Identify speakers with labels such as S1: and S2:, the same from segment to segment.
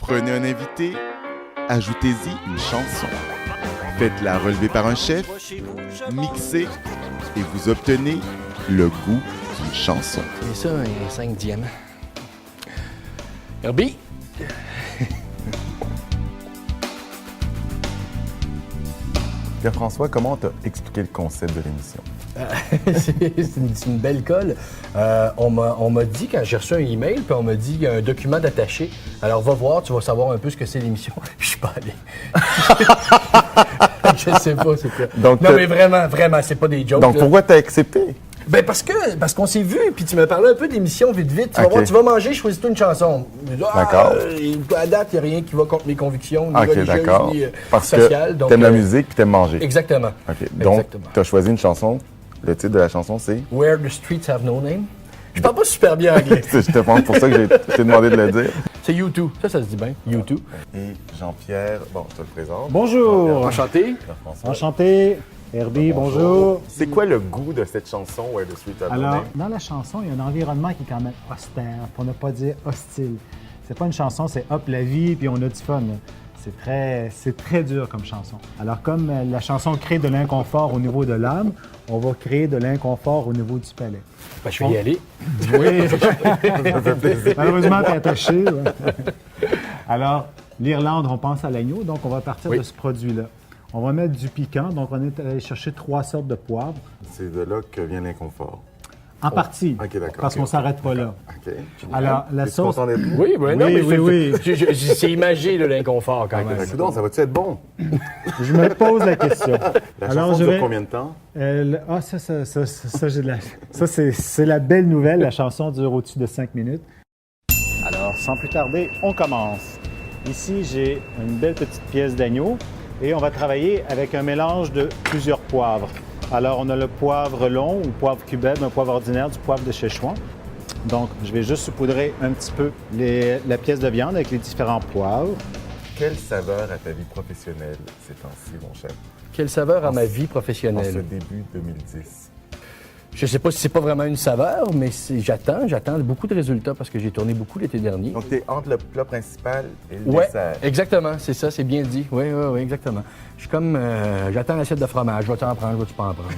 S1: Prenez un invité, ajoutez-y une chanson. Faites-la relever par un chef, mixez et vous obtenez le goût d'une chanson.
S2: Et ça, un 5 diamants. Herbie?
S3: Pierre-François, comment t'as expliqué le concept de l'émission?
S2: C'est une belle colle. On m'a dit, quand j'ai reçu un email, puis on m'a dit qu'il y a un document d'attaché. Alors, va voir, tu vas savoir un peu ce que c'est l'émission. Je suis pas allé. Je sais pas c'est quoi.
S3: Donc,
S2: non, mais vraiment, c'est pas des jokes.
S3: Donc,
S2: là.
S3: pourquoi t'as accepté?
S2: Ben parce qu'on s'est vu, puis tu m'as parlé un peu d'émission vite. Tu vas
S3: Ok.
S2: voir, tu vas manger, choisis-toi une chanson.
S3: D'accord.
S2: À date, il n'y a rien qui va contre mes convictions, ni
S3: OK,
S2: religieuses,
S3: d'accord.
S2: ni
S3: Parce
S2: sociales.
S3: que t'aimes la musique puis t'aimes manger.
S2: Exactement.
S3: OK. Donc,
S2: Exactement.
S3: t'as choisi une chanson. Le titre de la chanson, c'est?
S2: Where the streets have no name. Je parle pas super bien anglais.
S3: Je te pense pour ça que je t'ai demandé de le dire.
S2: C'est U2. Ça se dit bien. U2.
S3: Et Jean-Pierre, bon, je te le présente.
S4: Bonjour.
S2: Enchanté.
S3: Pierre-François.
S4: Enchanté. Herbie, bonjour.
S3: C'est quoi le goût de cette chanson, Where the Streets Have No
S4: Alors,
S3: Name?
S4: dans la chanson, il y a un environnement qui est quand même austère, pour ne pas dire hostile. C'est pas une chanson, c'est hop la vie, puis on a du fun. C'est très dur comme chanson. Alors, comme la chanson crée de l'inconfort au niveau de l'âme, on va créer de l'inconfort au niveau du palais.
S2: Ben, je vais y aller.
S4: Oui. Malheureusement, t'es attaché. Ouais. Alors, l'Irlande, on pense à l'agneau, donc on va partir de ce produit-là. On va mettre du piquant, donc on est allé chercher 3 sortes de poivre.
S3: C'est de là que vient l'inconfort.
S4: En partie,
S3: OK, d'accord.
S4: parce qu'on ne s'arrête pas là.
S3: OK.
S4: Alors, la
S3: Es-tu
S4: sauce...
S3: content d'être là?
S2: Oui, ben non,
S4: Oui,
S2: mais
S4: oui.
S2: c'est imagé de l'inconfort quand même.
S3: Coudonc, ça va-tu être bon?
S4: Je me pose la question.
S3: La
S4: Alors,
S3: chanson
S4: je
S3: dure
S4: vais...
S3: combien de temps?
S4: j'ai de la... Ça, c'est la belle nouvelle. La chanson dure au-dessus de 5 minutes. Alors, sans plus tarder, on commence. Ici, j'ai une belle petite pièce d'agneau et on va travailler avec un mélange de plusieurs poivres. Alors, on a le poivre long ou poivre cubeb, un poivre ordinaire, du poivre de Szechuan. Donc, je vais juste saupoudrer un petit peu la pièce de viande avec les différents poivres.
S3: Quelle saveur à ta vie professionnelle ces temps-ci, mon chef?
S2: Quelle saveur à ma vie
S3: En ce
S2: professionnelle?
S3: début 2010.
S2: Je sais pas si c'est pas vraiment une saveur, mais j'attends beaucoup de résultats parce que j'ai tourné beaucoup l'été dernier.
S3: Donc, tu es entre le plat principal et le
S2: Ouais,
S3: dessert.
S2: exactement, c'est ça, c'est bien dit. Oui, exactement. Je suis comme, j'attends l'assiette de fromage. Je vais-tu en prendre, je vais-tu pas en prendre?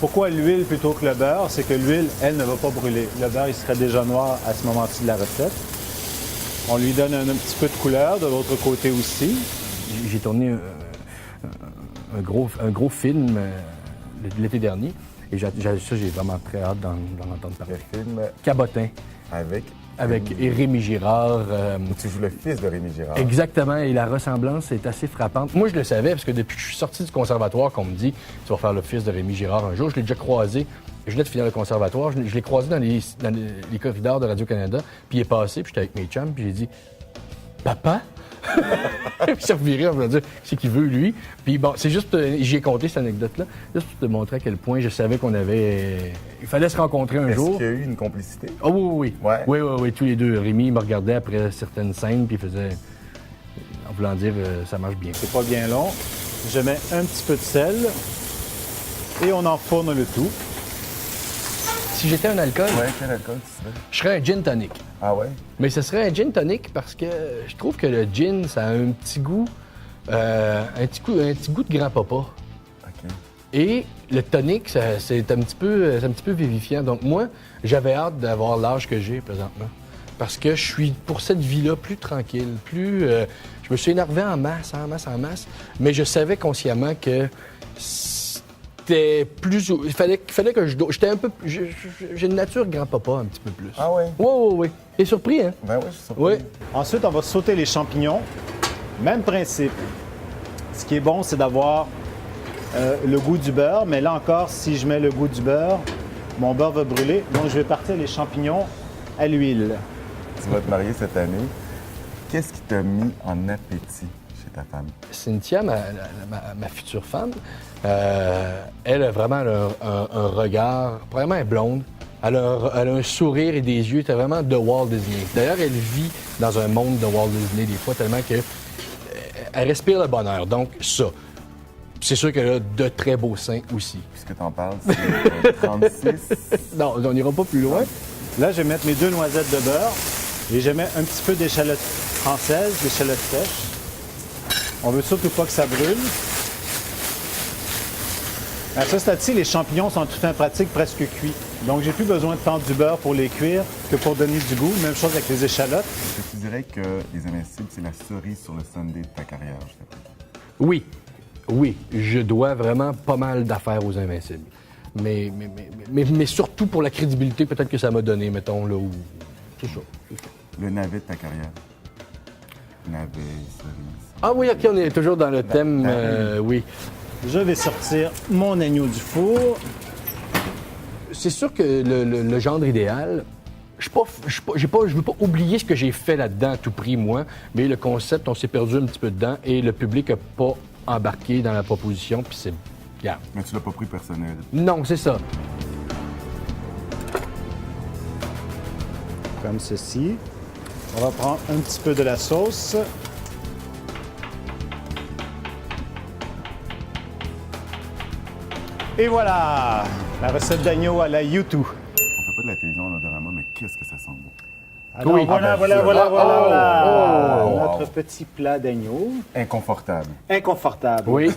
S4: Pourquoi l'huile plutôt que le beurre? C'est que l'huile, elle, ne va pas brûler. Le beurre, il serait déjà noir à ce moment-ci de la recette. On lui donne un petit peu de couleur, de l'autre côté aussi.
S2: J'ai tourné un gros film l'été dernier. Et j'ai vraiment très hâte d'en entendre parler.
S3: Le film
S2: Cabotin,
S3: avec
S2: Rémi Girard.
S3: où tu joues le fils de Rémi Girard.
S2: Exactement, et la ressemblance est assez frappante. Moi, je le savais, parce que depuis que je suis sorti du conservatoire, qu'on me dit « Tu vas faire le fils de Rémi Girard un jour », je l'ai déjà croisé. Je venais de finir le conservatoire, je l'ai croisé dans les corridors de Radio-Canada, puis il est passé, puis j'étais avec mes chums, puis j'ai dit « Papa? » Puis ça revirait, je me dire, c'est qu'il veut, lui. Puis bon, c'est juste, j'y ai conté cette anecdote-là, juste pour te montrer à quel point je savais qu'on avait... Il fallait se rencontrer un
S3: Est-ce
S2: jour.
S3: qu'il y a eu une complicité?
S2: Oh oui.
S3: Ouais.
S2: Oui, tous les deux. Rémi me regardait après certaines scènes, puis il faisait... En voulant dire, ça marche bien.
S4: C'est pas bien long. Je mets un petit peu de sel et on enfourne le tout.
S2: Si j'étais un alcool,
S3: Ouais, quel alcool tu serais?
S2: je serais un gin tonic.
S3: Ah ouais?
S2: Mais ce serait un gin tonic parce que je trouve que le gin, ça a un petit goût, un petit goût de grand-papa.
S3: OK.
S2: Et le tonic, c'est un petit peu vivifiant. Donc moi, j'avais hâte d'avoir l'âge que j'ai présentement. Parce que je suis pour cette vie-là plus tranquille, je me suis énervé en masse. Mais je savais consciemment que c'était plus... Il fallait que j'étais un peu... J'ai une nature grand-papa un petit peu plus.
S3: Ah ouais?
S2: Oui. T'es surpris, hein?
S3: Ben oui, je suis surpris.
S2: Oui.
S4: Ensuite, on va sauter les champignons. Même principe. Ce qui est bon, c'est d'avoir le goût du beurre. Mais là encore, si je mets le goût du beurre, mon beurre va brûler. Donc, je vais partir les champignons à l'huile.
S3: Tu vas te marier cette année. Qu'est-ce qui t'a mis en appétit chez ta femme?
S2: Cynthia, ma future femme, elle a vraiment un regard, probablement elle est blonde. Elle a un sourire et des yeux, c'est vraiment de Walt Disney. D'ailleurs, elle vit dans un monde de Walt Disney des fois tellement que elle respire le bonheur. Donc ça, c'est sûr qu'elle a de très beaux seins aussi.
S3: Puisque t'en parles, c'est 36.
S2: Non, on n'ira pas plus loin.
S4: Là, je vais mettre mes 2 noisettes de beurre et je mets un petit peu d'échalote française d'échalotes sèches. On veut surtout pas que ça brûle. À ce stade-ci, les champignons sont tout en pratique presque cuits. Donc, j'ai plus besoin de tendre du beurre pour les cuire que pour donner du goût. Même chose avec les échalotes.
S3: Est-ce que tu dirais que les Invincibles, c'est la cerise sur le sundae de ta carrière jusqu'à présent?
S2: Oui, oui, je dois vraiment pas mal d'affaires aux Invincibles. Mais surtout pour la crédibilité peut-être que ça m'a donné, mettons, là, où... C'est ça.
S3: Le navet de ta carrière? Navet, cerise.
S2: Ah oui, OK, on est toujours dans le thème, oui.
S4: Je vais sortir mon agneau du four.
S2: C'est sûr que le gendre idéal, je veux pas oublier ce que j'ai fait là-dedans à tout prix, moi, mais le concept, on s'est perdu un petit peu dedans et le public n'a pas embarqué dans la proposition, puis c'est... Regarde.
S3: Mais tu l'as pas pris personnel.
S2: Non, c'est ça.
S4: Comme ceci. On va prendre un petit peu de la sauce. Et voilà! La recette d'agneau à la YouTube.
S3: On fait pas de la télévision en odorama, mais qu'est-ce que ça sent bon?
S4: Alors,
S2: Oui.
S4: voilà,
S3: Ah ben,
S4: voilà,
S3: ça.
S4: voilà, voilà, voilà.
S3: Oh, wow.
S4: Notre petit plat d'agneau.
S3: Inconfortable.
S4: Inconfortable.
S2: Oui.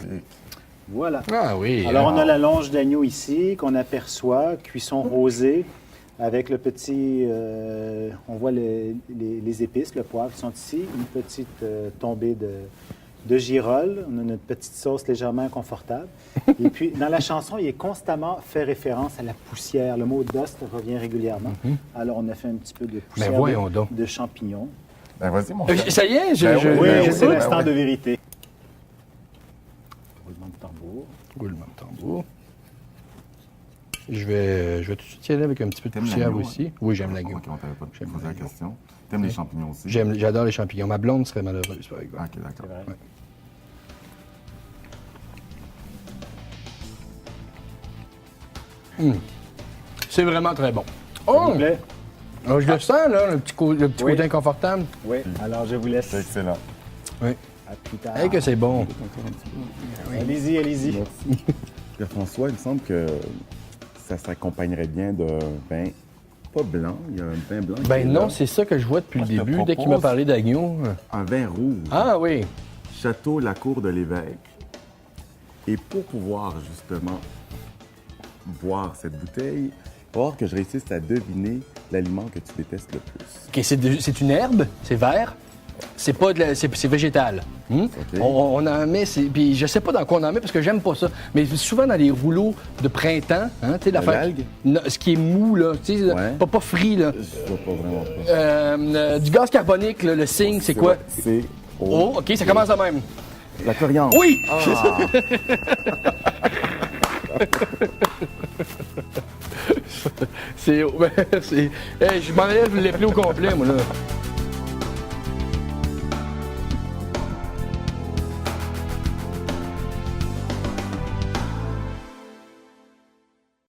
S4: Voilà.
S2: Ah oui.
S4: Alors, on a la longe d'agneau ici qu'on aperçoit, cuisson rosée, avec le petit... on voit les épices, le poivre qui sont ici, une petite tombée de girolles. On a notre petite sauce légèrement inconfortable. Et puis, dans la chanson, il est constamment fait référence à la poussière. Le mot dust revient régulièrement. Alors, on a fait un petit peu de poussière
S2: voyons donc.
S4: de champignons.
S3: Ben vas-y, mon frère.
S2: Ça y est,
S3: Ben oui,
S4: Oui,
S3: ben
S4: c'est
S3: oui,
S4: l'instant
S3: ben
S4: de
S3: oui.
S4: vérité. Roulement de tambour.
S2: Roulement de tambour. Je vais tout de suite y aller avec un petit peu de
S3: T'aimes
S2: poussière
S3: l'agneau,
S2: aussi.
S3: hein?
S2: Oui, j'aime l'agneau.
S3: Ok, on t'avait pas
S2: J'aime
S3: posé la
S2: l'agneau.
S3: question. T'aimes les champignons aussi?
S2: J'adore les champignons. Ma blonde serait malheureuse, par exemple.
S3: Ok, d'accord.
S4: C'est vrai.
S2: Ouais. C'est vraiment très bon.
S4: S'il
S2: Oh!
S4: vous plaît.
S2: Je le sens, là, le petit
S4: Oui.
S2: côté inconfortable.
S4: Oui, alors je vous laisse.
S3: C'est excellent.
S2: Oui.
S4: À plus tard.
S2: Hey, que c'est bon.
S4: Allez-y, allez-y.
S3: Merci. Pierre-François, il me semble que ça s'accompagnerait bien d'un vin pas blanc. Il y a un vin blanc. qui est
S2: Ben non,
S3: là.
S2: c'est ça que je vois depuis le
S3: Moi, je te
S2: début, dès qu'il m'a
S3: propose-
S2: parlé d'agneau.
S3: Un vin rouge.
S2: Ah oui.
S3: Château La Cour de l'Évêque. Et pour pouvoir justement boire cette bouteille, il va falloir que je réussisse à deviner l'aliment que tu détestes le plus.
S2: OK, c'est une herbe, c'est vert. C'est pas de la- c'est végétal.
S3: OK.
S2: On en met, puis je sais pas dans quoi on en met parce que j'aime pas ça. Mais souvent dans les rouleaux de printemps, hein, tu sais, l'affaire.
S3: l'algue?
S2: Non, ce qui est mou, là, tu sais,
S3: Ouais.
S2: pas frit, là.
S3: Je vois pas vraiment pas.
S2: Du gaz carbonique, là, le signe, c'est quoi?
S3: C'est
S2: Oh, OK, ça commence de même.
S3: la coriandre.
S2: Oui!
S3: Ah.
S2: c'est. Hey, je m'en allais vous l'appeler au complet, moi, là.